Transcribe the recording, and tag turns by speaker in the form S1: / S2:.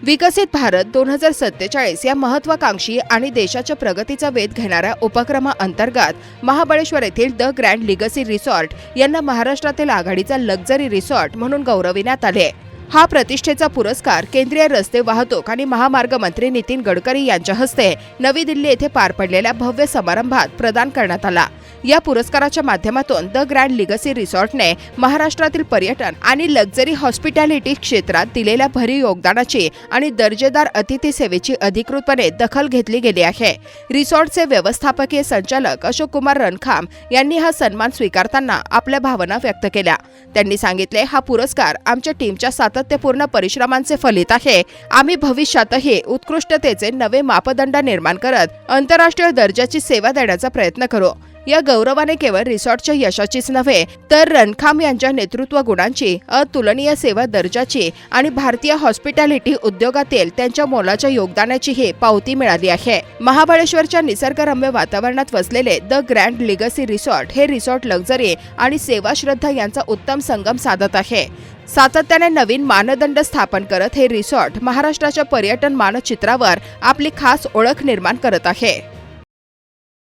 S1: विकसित भारत 2047 या महत्त्वाकांक्षी आणि देशाच्या प्रगतीचा वेध घेणाऱ्या उपक्रमाअंतर्गत महाबळेश्वर येथील द ग्रँड लिगसी रिसॉर्ट यांना महाराष्ट्रातील आघाडीचा लक्झरी रिसॉर्ट म्हणून गौरविण्यात आले। हा प्रतिष्ठेचा पुरस्कार केंद्रीय रस्ते वाहतूक आणि महामार्ग मंत्री नितीन गडकरी यांच्या हस्ते नवी दिल्ली येथे पार पडलेल्या भव्य समारंभात प्रदान करण्यात आला। या पुरस्काराच्या माध्यमातून द ग्रँड लिगसी रिसॉर्टने महाराष्ट्रातील पर्यटन आणि लक्झरी हॉस्पिटॅलिटी क्षेत्रात दिलेल्या भरीव योगदानाची आणि दर्जेदार अतिथी सेवेची अधिकृतपणे दखल घेतली गेली आहे। रिसॉर्टचे व्यवस्थापकीय संचालक अशोक कुमार रणखाम यांनी हा सन्मान स्वीकारताना आपल्या भावना व्यक्त केल्या। त्यांनी सांगितले, हा पुरस्कार आमच्या टीमच्या सातत्यपूर्ण परिश्रमांचे फलित आहे। आम्ही भविष्यातही उत्कृष्टतेचे नवे मापदंड निर्माण करत आंतरराष्ट्रीय दर्जाची सेवा देण्याचा प्रयत्न करू। या गौरवाने केवळ रिसॉर्टच्या यशाचीच नव्हे तर रणखाम यांच्या नेतृत्व गुणांची, अतुलनीय सेवा दर्जाची आणि भारतीय हॉस्पिटॅलिटी उद्योगातील त्यांच्या मोलाच्या योगदानाचीही पावती मिळाली आहे। महाबळेश्वरच्या निसर्गरम्य वातावरणात वसलेले द ग्रँड लिगसी रिसॉर्ट हे रिसॉर्ट लक्झरी आणि सेवा श्रद्धा यांचा उत्तम संगम साधत आहे। सातत्याने नवीन मानदंड स्थापन करत हे रिसॉर्ट महाराष्ट्राच्या पर्यटन मानचित्रावर आपली खास ओळख निर्माण करत आहे।